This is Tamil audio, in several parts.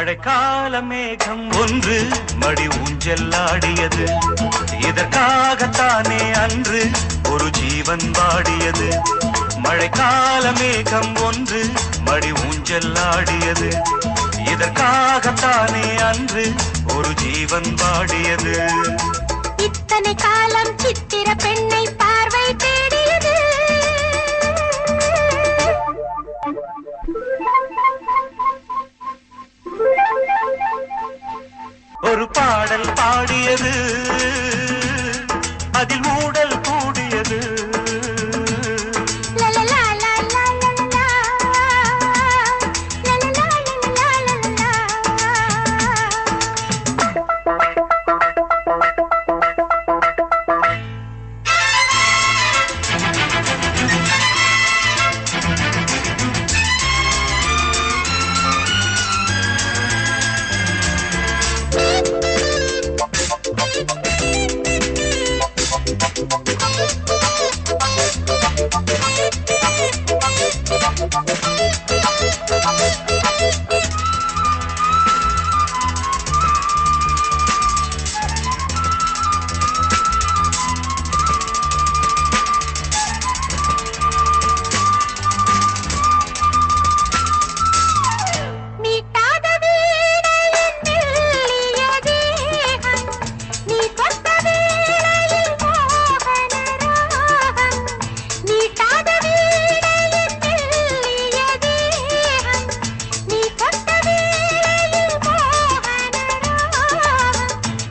மழைக்கால மேகம் ஒன்று மடி ஊஞ்செல்லாடியது. இதற்காகத்தானே அன்று ஒரு ஜீவன் வாடியது. மழைக்கால மேகம் ஒன்று மடி ஊஞ்செல்லாடியது. இதற்காகத்தானே அன்று ஒரு ஜீவன் வாடியது. இத்தனை காலம் சித்திர பெண்ணை பார்வை தேடியது. ஒரு பாடல் பாடியது, அதில் மூடல் கூடியது.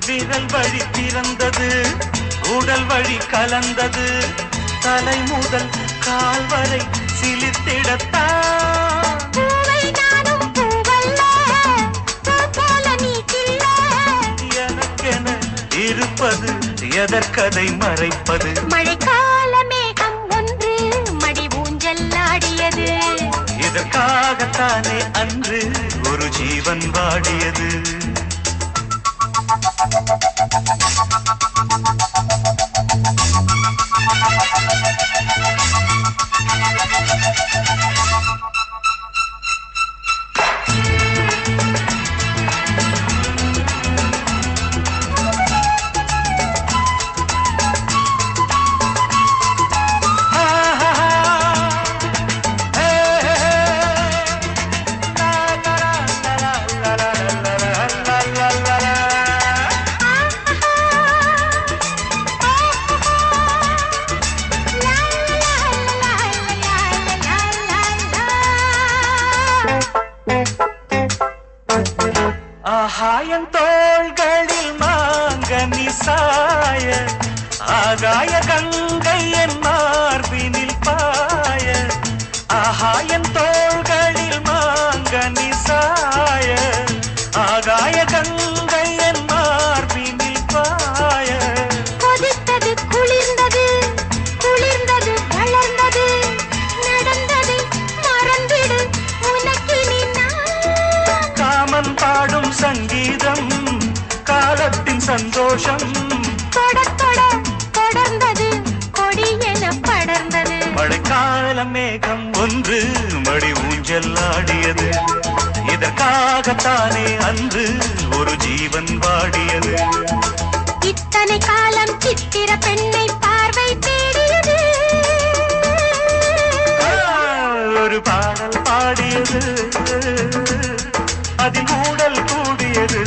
விரல் வழி பிறந்தது, உடல் வழி கலந்தது. தலை முதல் கால் வரை சிலித்திடத்தான். எனக்கென இருப்பது எதற்கதை மறைப்பது. மழைக்கால மேகம் ஒன்று மடி ஊஞ்செல்லாடியது. இதற்காகத்தானே அன்று ஒரு ஜீவன் வாடியது. ஆகாயம் தோள்களில் மாங்கனி சாய, ஆகாய கங்கை என் மார்பினில் பாய. ஆகாயம் தோள்களில் மாங்கனி சாய, ஆகாய கங்கை என் மார்பினில் பாய. கொதித்தது குளிர்ந்தது, குளிர்ந்தது வளர்ந்தது. நடந்தது மறந்திடு உனக்கினி நான். காமன் பாடும் சங்கீதம் காலத்தின் சந்தோஷம். தொட தொட தொடர்ந்தது கொடி என படர்ந்தது. மழைக்கால மேகம் ஒன்று மடி ஊஞ்செல்லாடியது. இதற்காகத்தானே அன்று ஒரு ஜீவன் வாடியது. இத்தனை காலம் சித்திர பெண்ணை பார்வை தேடியது. ஒரு பாடல் பாடியது, அதில் மூடல் கூடியது.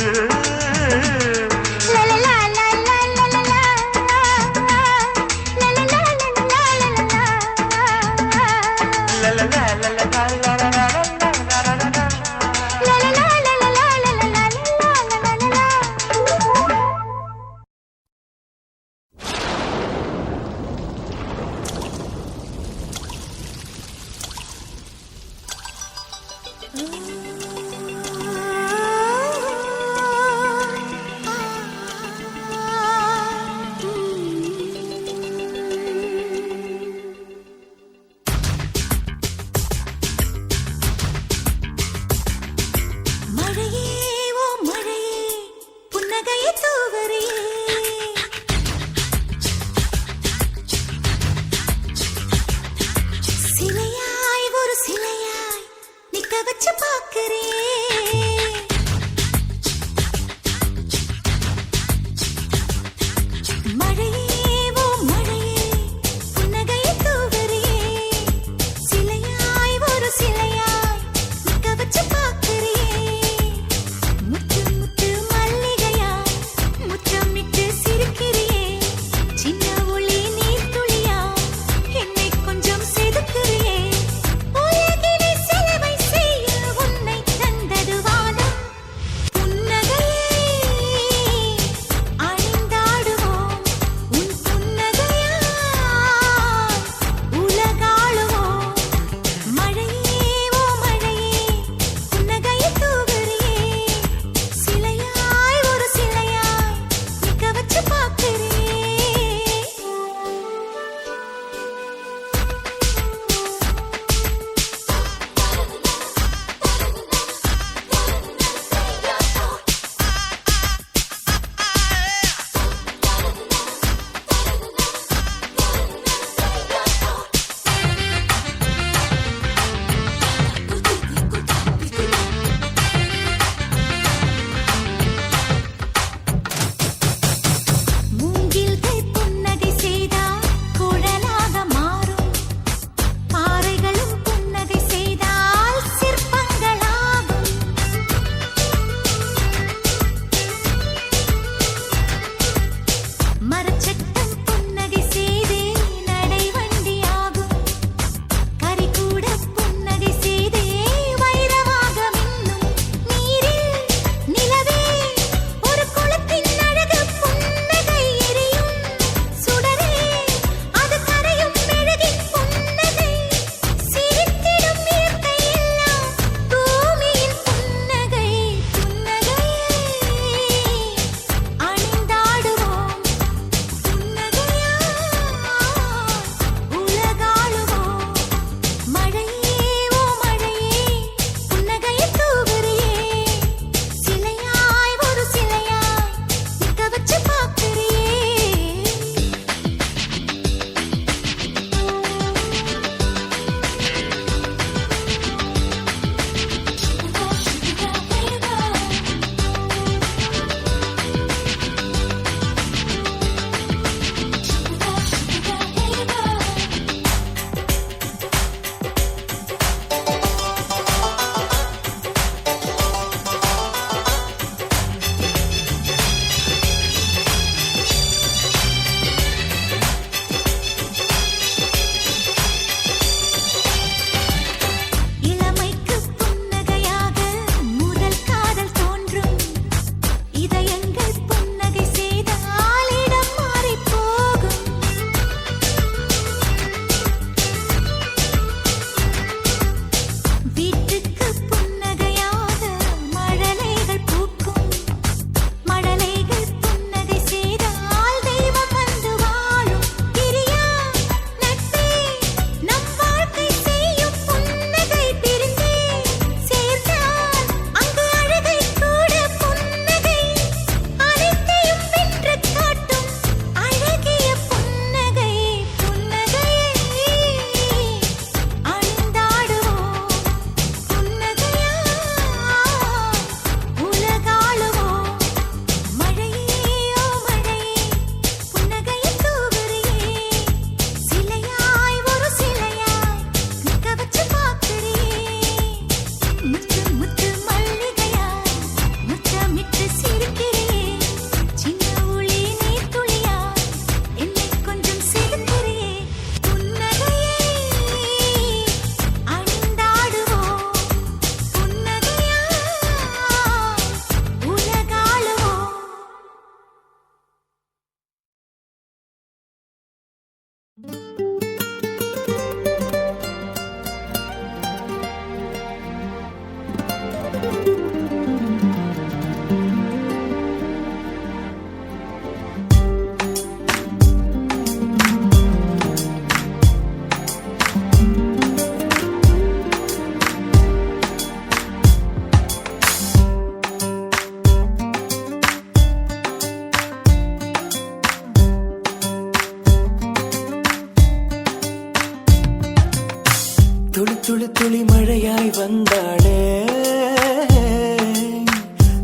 துளி துளி துளி மழையாய் வந்தாளே,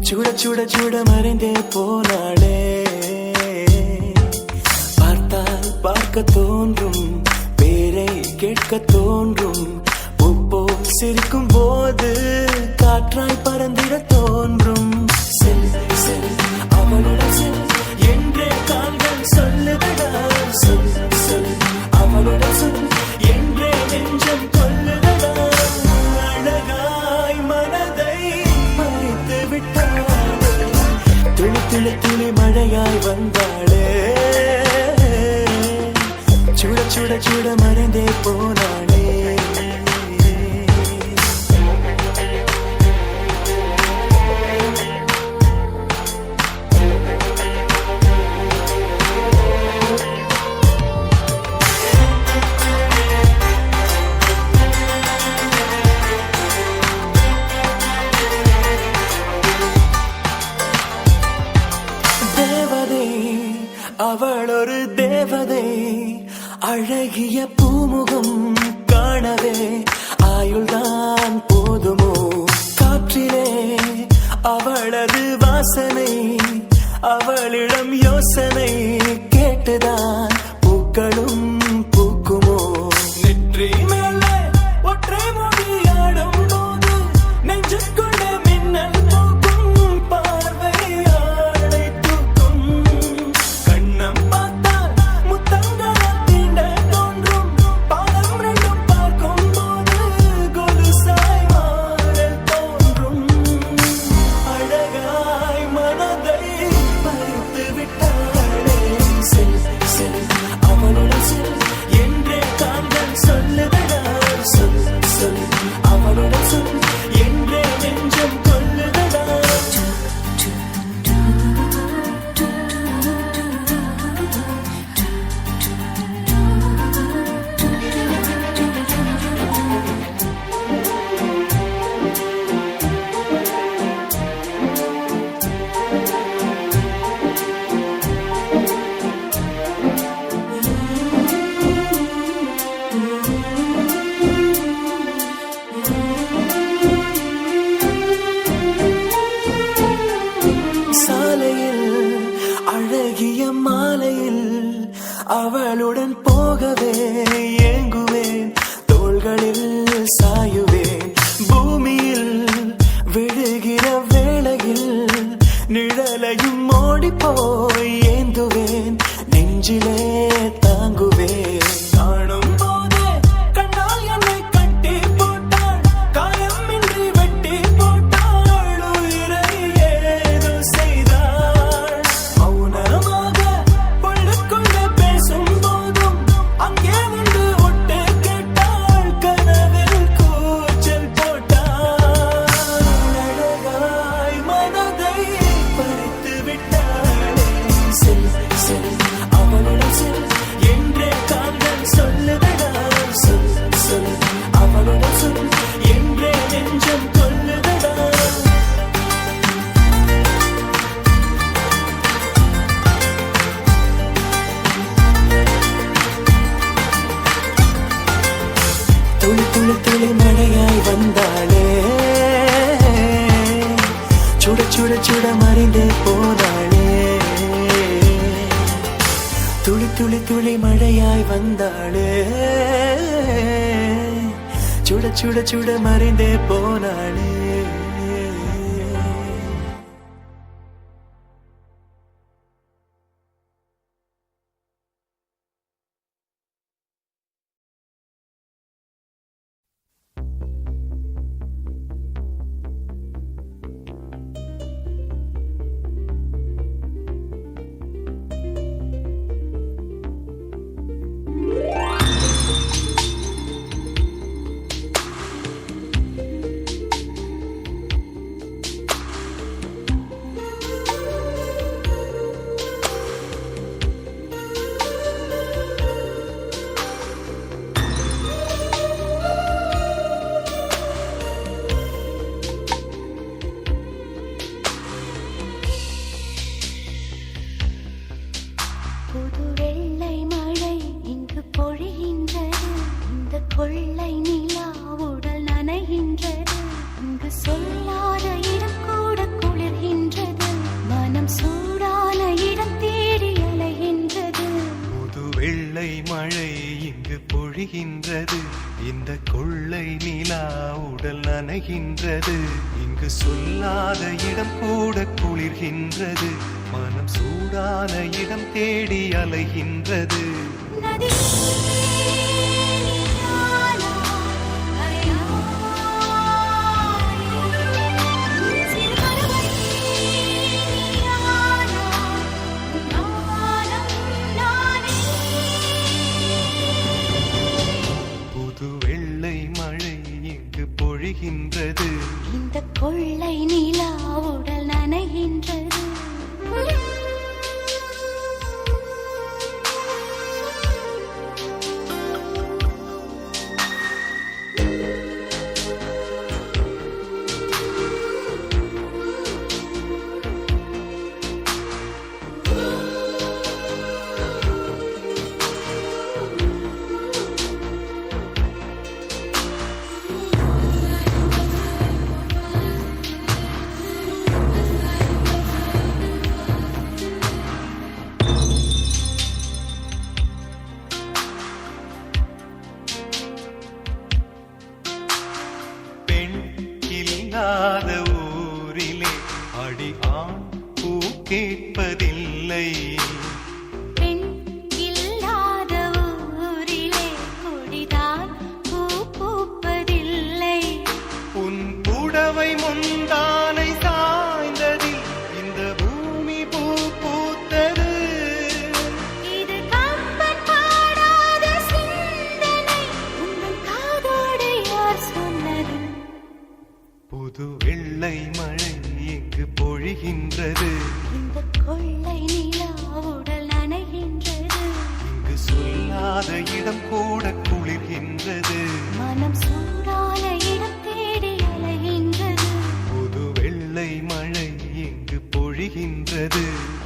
சுட சுட சுட மறைந்தே போனாளே. பார்த்தால் பார்க்க தோன்றும், பேரை கேட்க தோன்றும், பூப்போ சிரிக்கும் போது காற்றாய் பறந்திட தோன்றும். செல் செல் அவளுடன் செல் என்றே கால்கள் சொல்லுதடா. சொல் சொல் அவளுடன் சொல் என்றே நெஞ்சம் கொல்லுதடா. அழகாய் மனதை மறைத்து விட்டாளே, துளி துளி துளி மழையாய் வந்தாளே, சுட சுட சுட மறைந்தே போனாளே. அவள் ஒரு தேவதை, அழகிய பூமுகம் காணவே ஆயுள்தான் போதுமோ. காற்றிலே அவளது வாசனை, அவளிடம் யோசனை கேட்டுதான் பூக்களும் பூக்குமோ. நெற்றி மேலே ஒற்றை மொழியாடும் போது நெஞ்சுக்குள்ள மின்னல் போக்கும், பார்வையாடை தூக்கும். கண்ணம் பார்த்தால் முத்தங்களை தீண்ட தோன்றும், பாலம் ரெண்டும் பார்க்கும் போது கொலுசாய் மாற தோன்றும். அழகாய் மனதை பறித்து விட்டாளே, செல் செல் அவளுடன் செல் என்றே கால்கள் சொல்லுதடா. சொல் சொல் அவளுடன் சொல் என்றே நெஞ்சம் கொல்லுதடா. சாலையில் அழகிய மாலையில் அவளுடன் போகவே ஏங்குவேன், தோள்களில் சாயுவேன். பூமியில் விழுகிற வேளையில் நிழலையும் ஓடி போய் ஏந்துவேன், நெஞ்சிலே தாங்குவேன். காணும் போதே கண்ணால் என்னை கட்டி போட்டாள், காயமின்றி வெட்டி போட்டாள், உயிரை ஏதோ செய்தாள். மௌனமாக உள்ளுக்குள்ளே பேசும் போதும் அங்கே வந்து ஒட்டு கேட்டாள், கனவில் கூச்சல் போட்டாள். அழகாய் மனதை பறித்து விட்டாளே, செல் செல் அவளுடன் செல் என்றே கால்கள் சொல்லுதடா. சொல் சொல் அவளுடன் சொல் என்றே நெஞ்சம் கொல்லுதடா. துளி துளி துளி மழையாய் வந்தாளே, சுட சுட சுட மறைந்தே போனாளே. துளி துளி துளி மழையாய் வந்தாளே, சுட சுட சுட மறைந்தே போனாளே. புது வெள்ளை மழை இங்கு பொழிகின்றது. இந்த கொள்ளை நிலா உடல் நனைகின்றது. இங்கு சொல்லாத இடம் கூட குளிர்கின்றது. மனம் சூடான இடம் தேடி அலைகின்றது. புது வெள்ளை மழை இங்கு பொழிகின்றது. இந்த கொள்ளை நிலா உடல் நனைகின்றது. இங்கு சொல்லாத இடம் கூட குளிர்கின்றது. மனம் சூடான இடம் தேடி அலைகின்றது. நதி புது வெள்ளை மழை இங்கு பொழிகின்றது. இந்த கொள்ளை நிலா உடல் நனைகின்றது. பெண் இல்லாத ஊரிலே அடி ஆண் பூ கேட்பதில்லை. பெண் இல்லாத ஊரிலே கொடிதான் பூ பூப்பதில்லை. உன் புடவை முந்தானை சாய்ந்ததில் இந்த பூமி பூ பூத்தது. இது கம்பன் பாடாத சிந்தனை. உங்கள் காதோடு யார் சொன்னது? புது வெள்ளை மழை இங்கு பொழிகின்றது. இந்த கொள்ளை நிலா உடல் நனைகின்றது. இங்கு சொல்லாத இடம் கூட குளிர்கின்றது. மனம் சூடான இடம் தேடி அலைகின்றது. புது வெள்ளை மழை இங்கு பொழிகின்றது.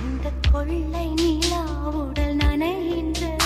இந்த கொள்ளை நிலா உடல் நனைகின்றது.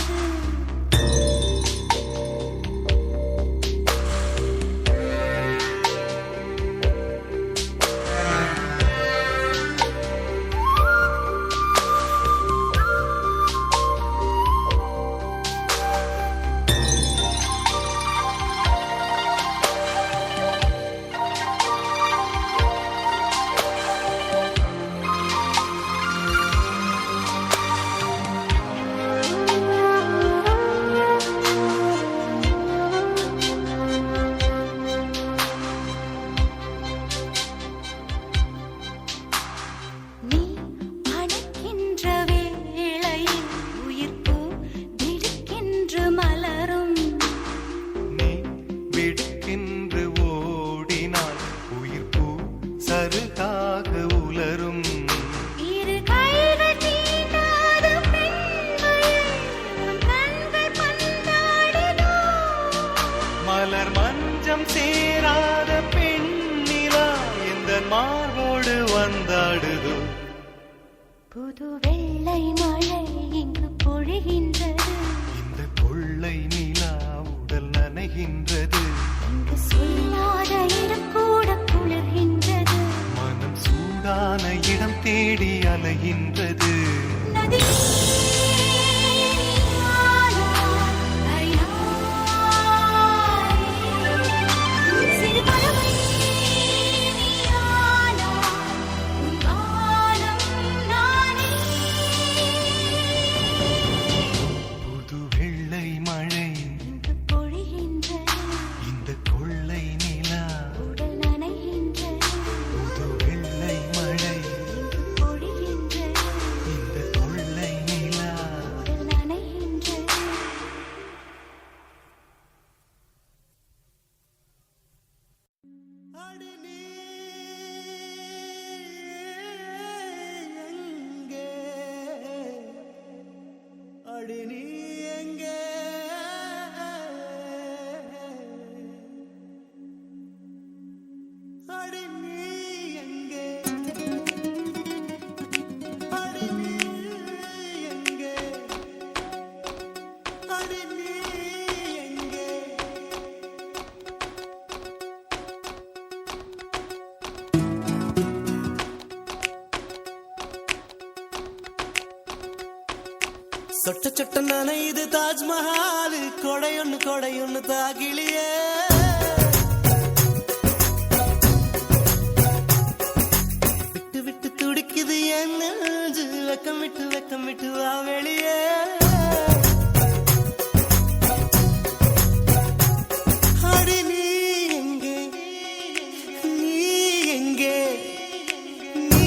நீ அணைக்கின்ற வேளையில் உயிர்ப்பு திடுக்கென்று மலரும். நீ விடுக்கென்று ஓடினால் உயிர் பூ சருகாக உலரும். இரு கைகள் தீண்டாத பெண்களை உன் கண்கள் பந்தாடுதோ? மலர் மஞ்சம் சேராத பெண்ணிலா எந்த மார்போடு வந்தாடுதோ. புது வெள்ளை மழை இங்கு பொழிகின்றது. இந்த கொள்ளை நிலா உடல் நனைகின்றது. இங்கு சொல்லாத இடம் கூட குளிர்கின்றது. மனம் சூடான இடம் தேடி அலைகின்றது. நதி சிறு பறவை நீயானா, உன் காலம் நானே. புது வெள்ளை மழை இங்கு பொழிகின்றது. இந்த கொள்ளை நிலா உடல் நனைகின்றது. புது வெள்ளை மழை இங்கு பொழிகின்றது. இந்த கொள்ளை நிலா. உடல் நனைகின்றது. அடி நீ எங்கே? அடி நீ எங்கே? அடி நீ எங்கே? அடி நீ எங்கே? சொட்ட சொட்ட நனையுது தாஜ்மஹால் கொடையொன்னு தாகிலியே விட்டு விட்டு துடிக்குது என் நெஞ்சு வெக்கம் விட்டு வா வெளியே அடி நீ எங்கே நீ எங்கே நீ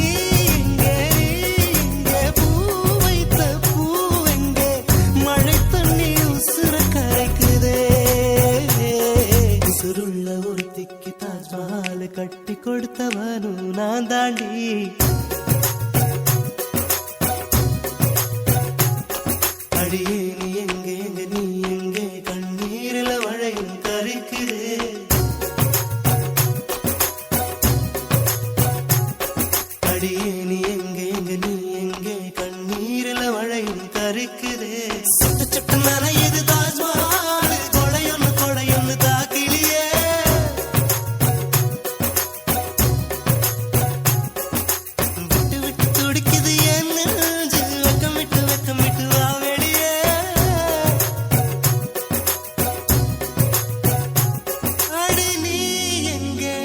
எங்கே எங்கே பூ வைத்த பூ எங்கே மழை தண்ணி உசுர கரைக்குதே உசுருள்ள ஒருத்திக்கு தாஜ்மஹால் கட்டி கொடுத்தவனும் நான் தாண்டி அடியே நீ எங்கே நீ எங்கே கண்ணீரில மழையும் கரைக்குதே அடியே நீ எங்கே நீ எங்கே கண்ணீரில மழையும் கரைக்குதே சொட்ட சொட்ட நனையுது தாஜ்மஹால் கொடையொன்னு தாக்கிலியே விட்டு விட்டு துடிக்குது என் நெஞ்சு வெக்கம் விட்டு வா வெளியே அடி நீ எங்கே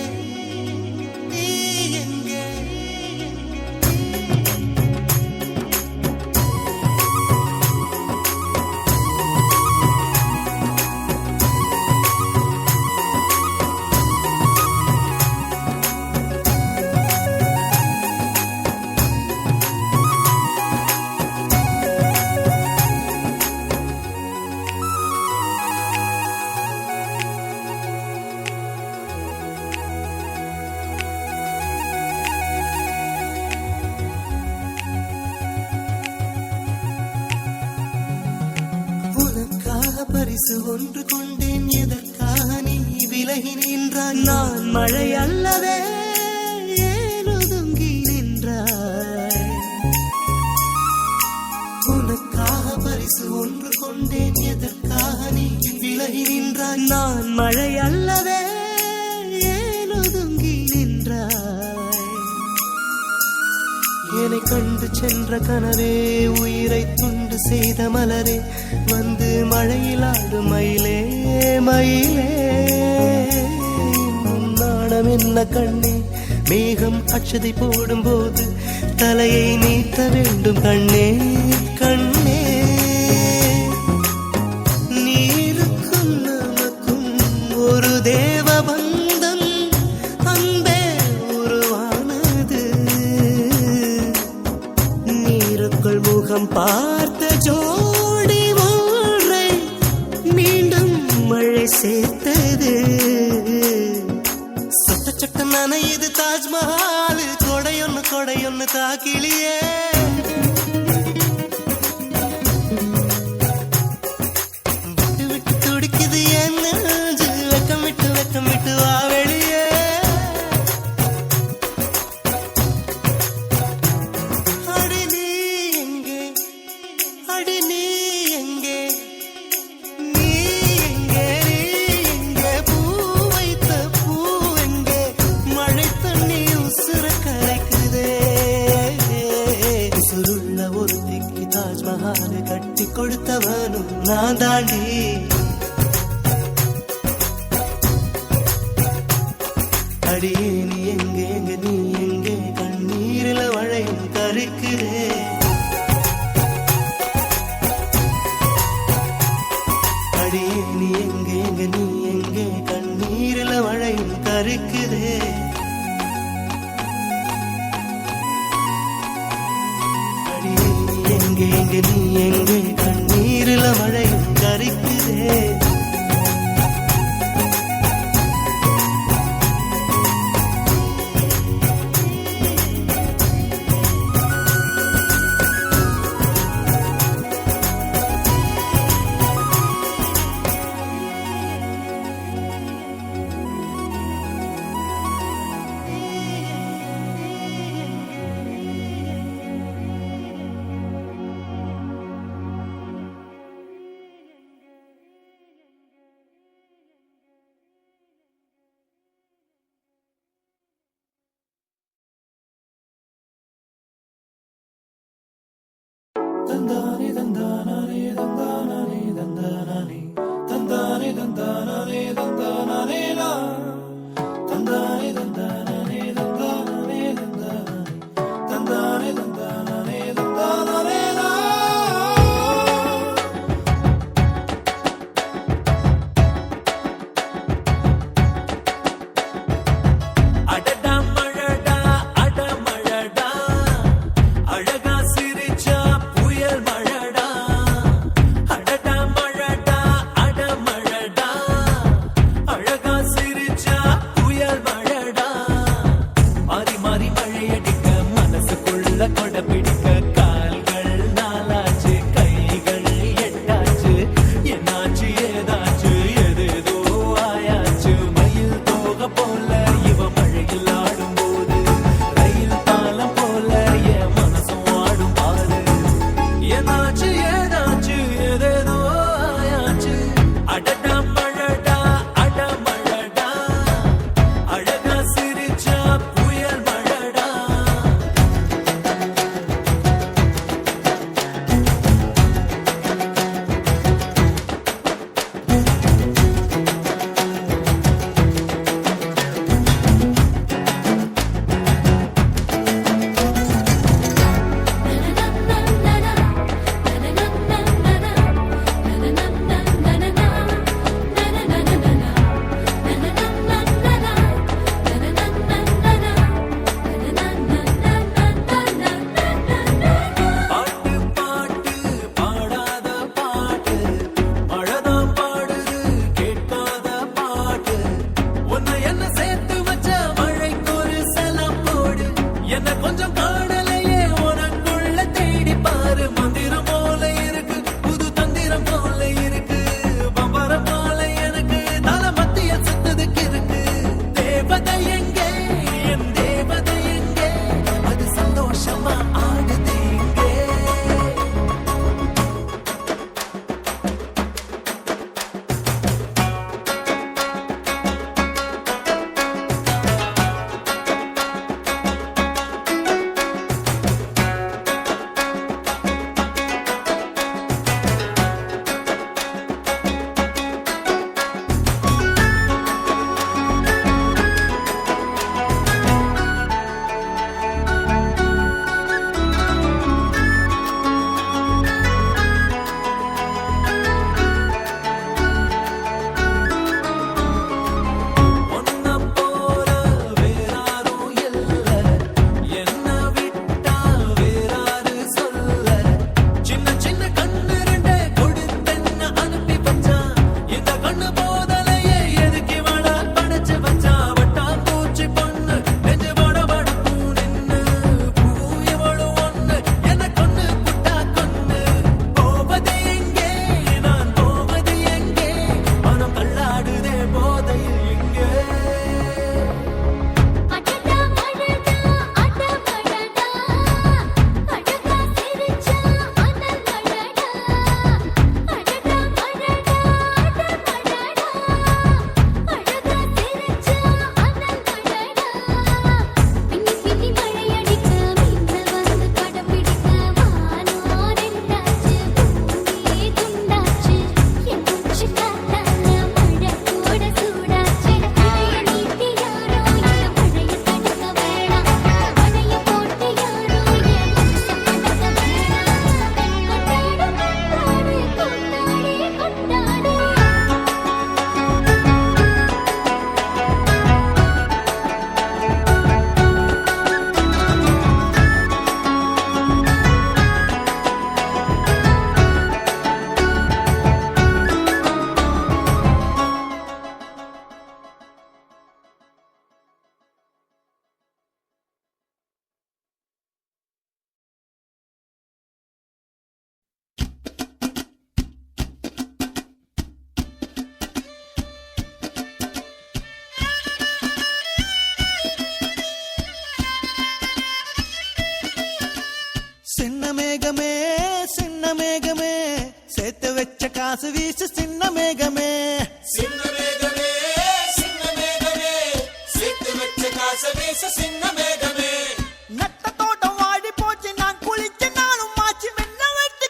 நீ எங்கே உனக்காக பரிசு ஒன்று கொண்டேன் எதற்காக நீ விலகி நின்றாய் நான் மழை அல்லவே ஏன் ஒதுங்கி நின்றாய் உனக்காக பரிசு ஒன்று கொண்டேன் எதற்காக நீ விலகி நின்றாய் நான் மழை அல்லவே ஏன் ஒதுங்கி நின்றாய் என்னை கண்டு சென்ற கனவே உயிரை துண்டு செய்த மலரே வந்து மழையில் ஆடும் மயிலே மயிலே இன்னும் நாணம் என்ன கண்ணே மேகம் அச்சதை போடும் போது தலையை நீட்ட வேண்டும் கண்ணே கண்ணே நீருக்கும் நமக்கும் ஒரு தேவ பந்தம் அன்பே உருவானது நீருக்குள் முகம் பார்த்த ஜோடி ஒன்றை மீண்டும் மழை சேர்த்தது சொட்ட சொட்ட நனையுது தாஜ்மஹால் கொடையொன்னு தாக்கிலியே விட்டு விட்டு துடிக்குது என் நெஞ்சு வெக்கம் விட்டு வா வெளியே அடி நீ எங்கே அடி நீ எங்கே நீ எங்கே பூ வைத்த பூ எங்கே மழை தண்ணி உசுர கரைக்குதே உசுருள்ள ஒருத்திக்கு தாஜ்மஹால் கட்டி கொடுத்தவனும் நான் தாண்டி அடியே நீ எங்கே நீ எங்கே கண்ணீரில மழையும் கரைக்குதே அடியே நீ எங்கே நீ எங்கே கண்ணீரில மழையும் கரைக்குதே அடியே நீ எங்கே நீ எங்கே கண்ணீரில மழையும் கரைக்குதே மேகமே சேர்த்து வச்ச காசு வீசு சின்ன மேகமே சின்ன மேகமே சின்ன மேகமே சேர்த்து வச்ச காசு வீசு சின்ன மேகமே நட்ட தோட்டம் வாடி போச்சு நான் குளிச்ச நானும் மாச்சு மென்ன வெட்டு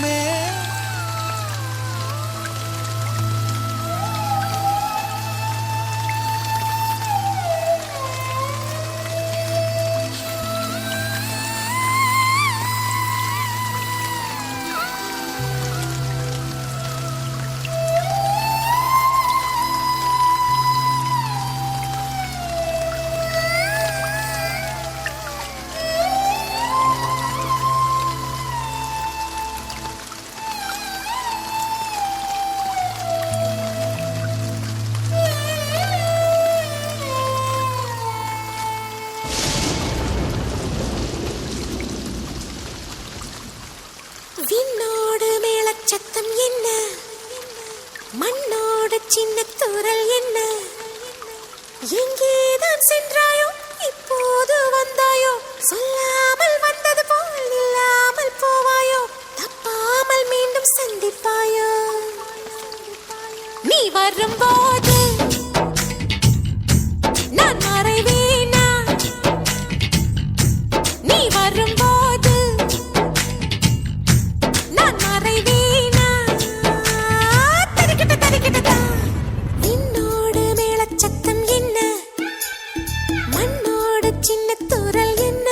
மேகமே விண்ணோடு மேளச்சத்தம் என்ன, மண்ணோடு சின்ன தூரல் என்ன, எங்கேதான் சென்றாயோ இப்போது வந்தாயோ, சொல்லாமல் வந்தது போல் இல்லாமல் போவாயோ, தப்பாமல் மீண்டும் சந்திப்பாயோ. நீ வரும்போது நான் மறைவேனா, நீ வரும்போது நான் மறைவேனா, தரிக்கிட்ட தரிக்கிட்டதா. விண்ணோடு மேளச்சத்தம் என்ன, மண்ணோடு சின்ன தூரல் என்ன.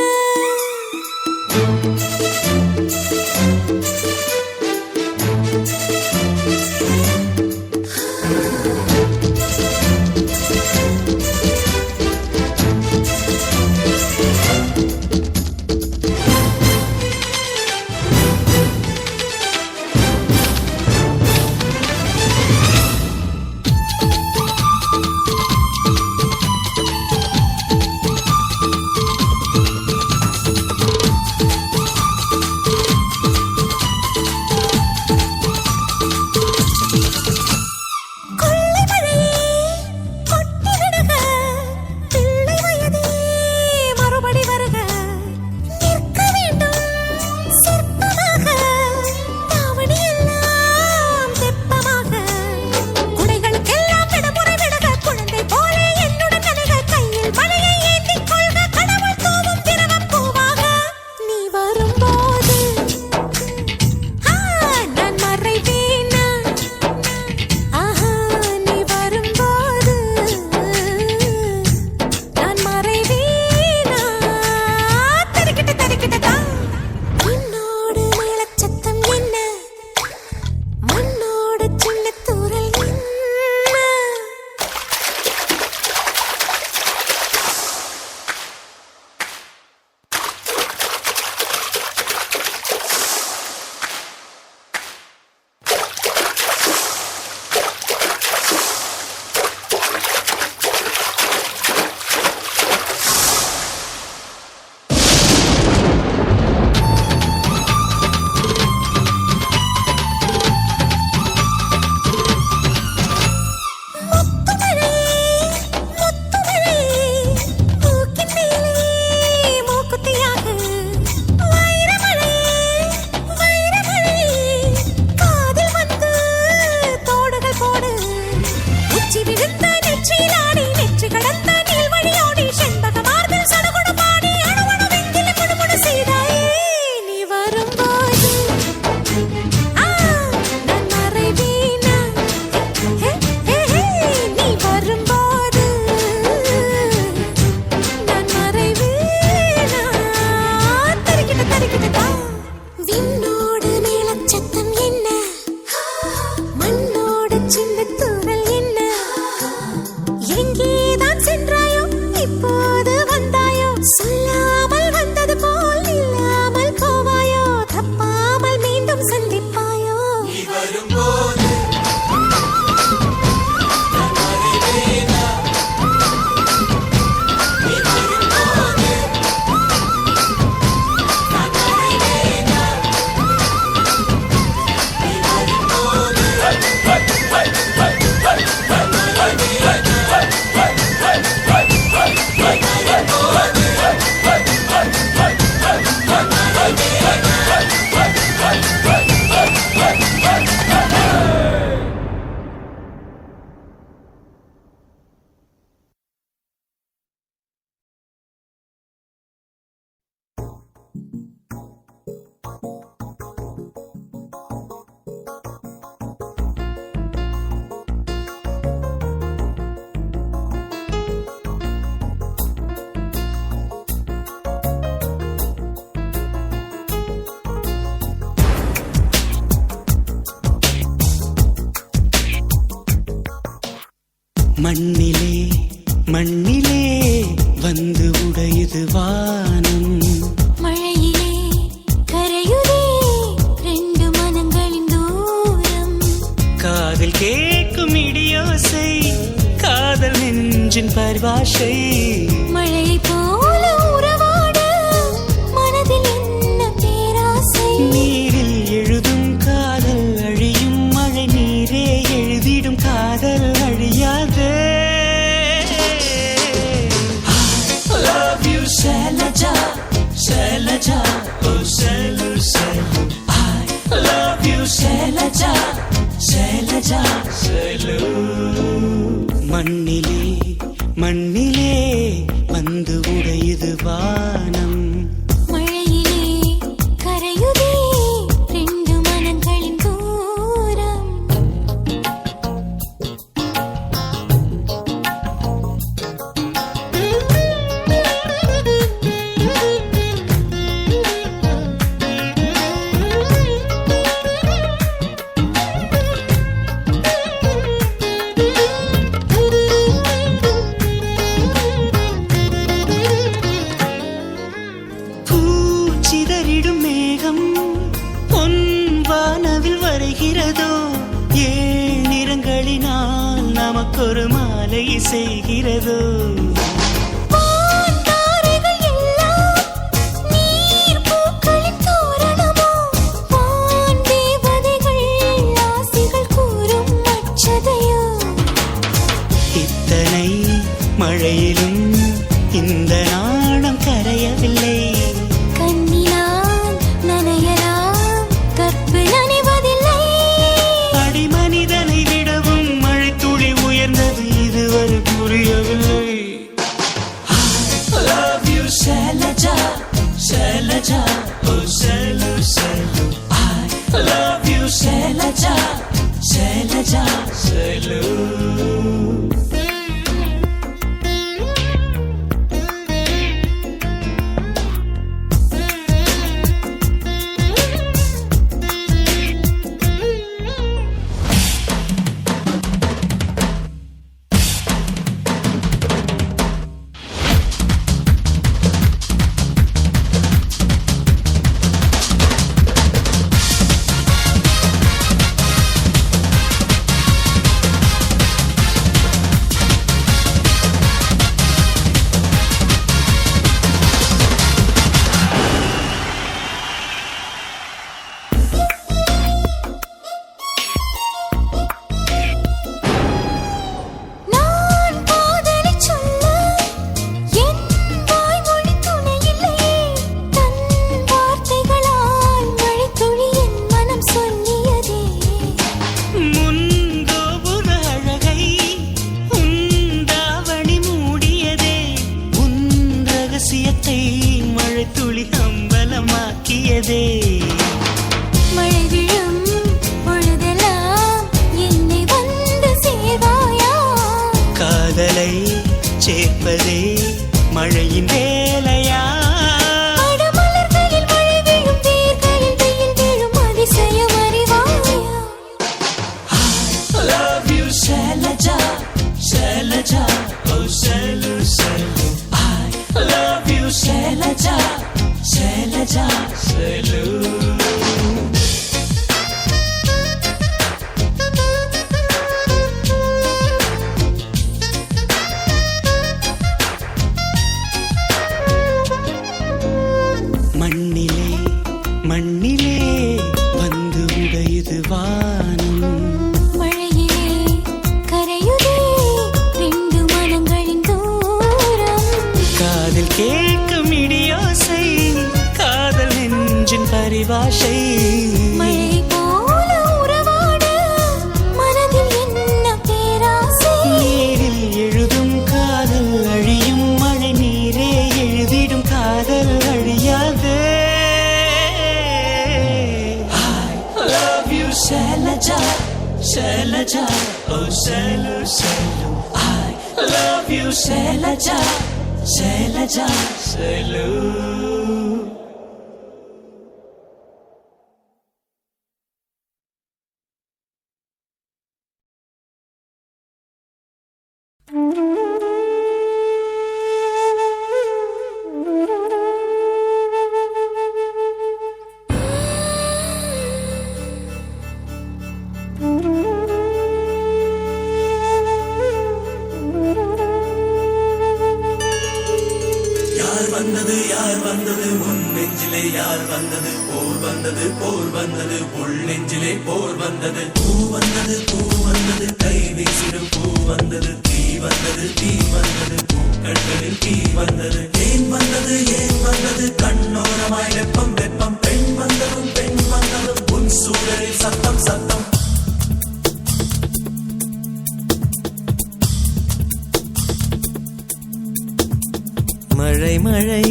மண்ணிலே மண்ணிலே வந்து உடையுது வானம். மழையிலே கரையுதே ரெண்டு மனங்களின் தூரம். காதில் கேட்கும் இடியோசை காதல் நெஞ்சின் பரிபாஷை. மழையை போல உறவாட மனதில் என்ன பேராசை. நீரில் எழுதும் காதல் அழியும், மழை நீரே எழுதிடும் காதல் அழியாதே. Shailaja, Shailaja, oh Shailu, Shailu. I love you, Shailaja, Shailaja, Shailu. மண்ணிலே மண்ணிலே வந்து உடையுது வானம். மழையிலே கரையுதே ரெண்டு மனங்களின் தூரம். பூச்சிதறிடும் மேகம் பொன் வானவில் வரைகிறதோ, ஏழு நிறங்களினால் நமக்கொரு மாலை செய்கிறதோ. தாரைகள் எல்லாம் நீர் பூக்களின் தோரணமோ, வான் தேவதைகள் ஆசிகள் கூறும் அச்சதையோ. இத்தனை மழையிலும் இந்த நாணம் கரையவில்லை. கண்ணினால் நனையலாம் கற்பு நனைவதில்லை. அடி மனிதனை விடவும் மழை துளி உயர்ந்தது இதுவரை புரியவில்லை. Love you, Shailaja, Shailaja, oh Shailu, Shailu. I love you, Shailaja, Shailaja, Shailu. நான் காதலைச் சொல்ல என் வாய்மொழி துணையில்லையே. தன் வார்த்தைகளால் மழைத்துளி என் மனம் சொல்லியதே. முன்கோபுர அழகை உந்தாவணி மூடியதே, உன் ரகசியத்தை மழை துளி அம்பலமாக்கியதே. மழை விழும் பொழுதெல்லாம் என்னை வந்து சேர்வாயா. காதலை சேர்ப்பதே மழையின் வேலையா? அடமலர்களில் மழை விழும், வேர்களில் வெயில் விழும், அதிசயம் அறிவாயா. Love you, Shailaja, Shailaja, oh Shailu, Shailu. I love you, Shailaja, Shailaja, Shailu. மண்ணிலே மண்ணிலே வந்து உடையுது வானம். மழையிலே கரையுதே ரெண்டு மனங்களின் தூரம். காதில் கேட்கும் இடியோசை காதல் நெஞ்சின் பரிபாஷை. மழை போல உறவாட மனதில் என்ன பேராசை. நீரில் எழுதும் காதல் அழியும், மழை நீரே எழுதிடும் காதல் அழியாதே. I love you, Shailaja, Shailaja, oh Shailu, Shailu. I love you, Shailaja, Shailaja, Shailu. வந்தது யார் வந்தது உன் நெஞ்சிலே யார் வந்தது போர் வந்தது போர் வந்தது உள் நெஞ்சிலே போர் வந்தது பூ வந்தது கை வீசிடும் பூ வந்தது தீ வந்தது பூக்கண்களில் தீ வந்தது ஏன் வந்தது கண்ணோரமாய் வெப்பம் வெப்பம் பெண் வந்ததும் உன் சூழலில் சத்தம் சத்தம் மழை மழை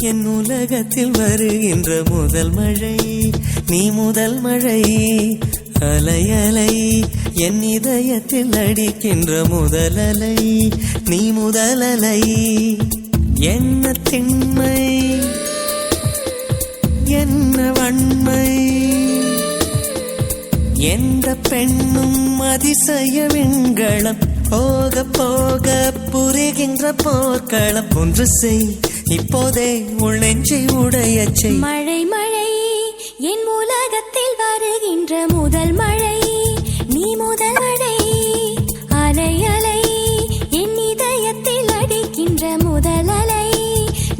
என் உலகத்தில் வருகின்ற முதல் மழை நீ முதல் மழை அலை அலை என் இதயத்தில் அடிக்கின்ற முதல் அலை நீ முதல் அலை என்ன திண்மை என்ன வன்மை எந்த பெண்ணும் அதிசய விண்களம் போக போக புரிகின்ற போர்க்களம் ஒன்று செய் இப்போதே உள் நெஞ்சை உடையச் செய் மழை மழை என் உலகத்தில் வருகின்ற முதல் மழை நீ முதல் மழை அலை அலை என் இதயத்தில் அடிக்கின்ற முதல் அலை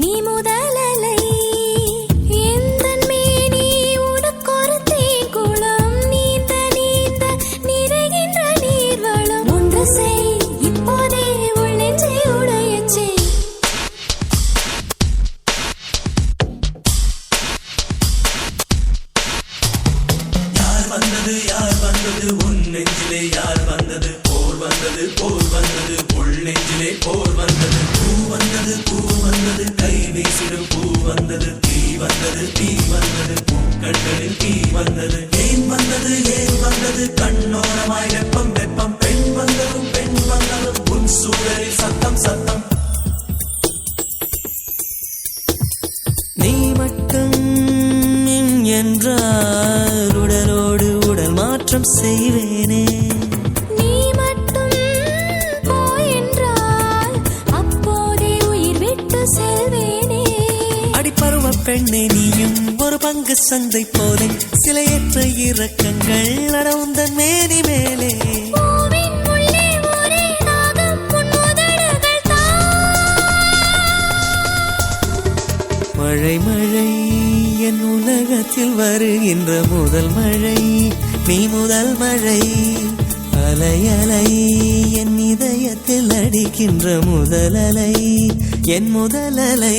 நீ முதல் அலை எந்தன் மேனி உனக்கொரு தேங்குளம் நீந்த நீந்த நிறைகின்ற நீர்வளம் ஒன்று செய் இப்போதே உள் நெஞ்சை உடையச் செய் யார் வந்தது உன் நெஞ்சிலே யார் வந்தது போர் வந்தது உள் நெஞ்சிலே போர் வந்தது பூ வந்தது கை வீசிடும் பூ வந்தது தீ வந்தது பூக்கண்களில் தீ வந்தது ஏன் வந்தது கண்ணோரமாய் வெப்பம் வெப்பம் பெண் வந்ததும் உன் சூழலில் சத்தம் சத்தம் நீ மட்டும் என்றால் உடலோடு உடல் மாற்றம் செய்வேனே நீ மட்டும் போ என்றால் அப்போதே உயிர் விட்டு செல்வேனே அடிப்பருவ பெண்ணே நீயும் ஒரு பங்கு சந்தை போலே சிலையற்ற இறக்கங்கள் அடவுந்தன் மேனி மேலே பூவின் உள்ளே ஒரே நாகம் உன் உதடுகள் மழை மழை என் உலகத்தில் வருகின்ற முதல் மழை நீ முதல் மழை அலை அலை என் இதயத்தில் அடிக்கின்ற முதல் அலை என் முதல் அலை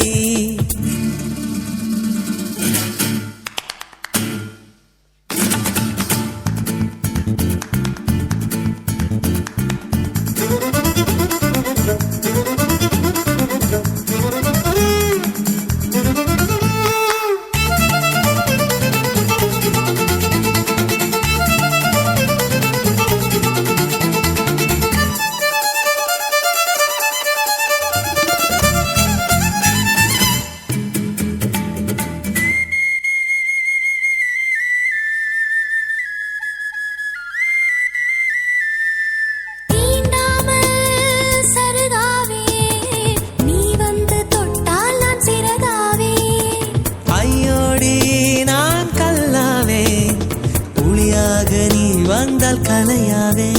வந்தால் கலையாவே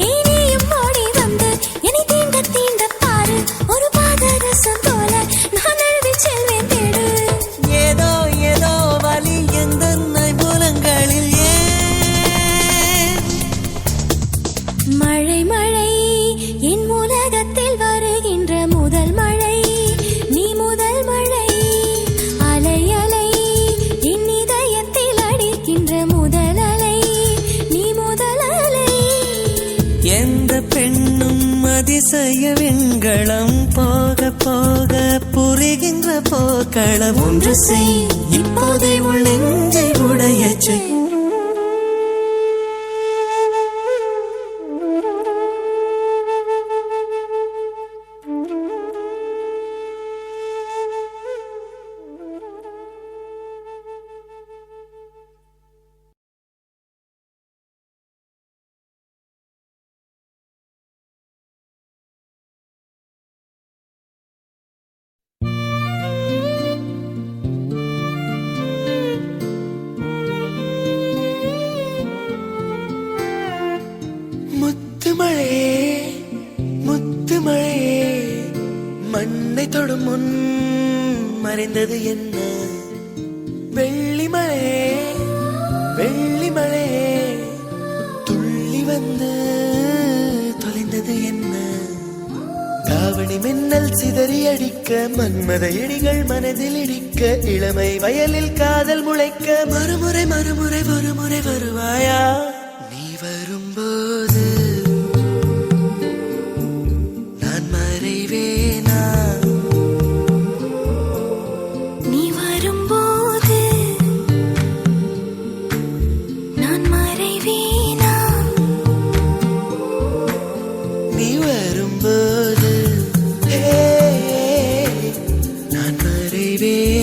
இனியும் ஓடி வந்து என்னை தீண்ட தீண்ட பாரு ஒரு பாதரசம் போல நான் அழுதி செல்வேன் தேடு ஏதோ ஏதோ வலி எந்த புலங்களில் ஏன் மழை மழை என் உலகத்தில் வருகின்ற முதல் மழை நீ முதல் மழை அலை அலை என் இதயத்தில் அடிக்கின்ற முதல் அலை நீ முதல் அலை எந்த பெண்ணும் அதிசய விண்களம் போக போக புரிகின்ற போக்களம் ஒன்று செய் இப்போதே உள் நெஞ்சை உடையச் செய் மண்ணை தொடும் முன் மறைந்தது என்ன வெள்ளிமழையே வெள்ளிமழையே துள்ளி வந்து தொலைந்தது என்ன தாவணி மின்னல் சிதறி அடிக்க மன்மத இடிகள் மனதில் இடிக்க இளமை வயலில் காதல் முளைக்க மறுமுறை மறுமுறை ஒருமுறை வருவாயா நீ வரும்போது நான் மறைவேனா நீ வரும்போது நான் மறைவேனா நீ வரும்போது நான் மறைவேனா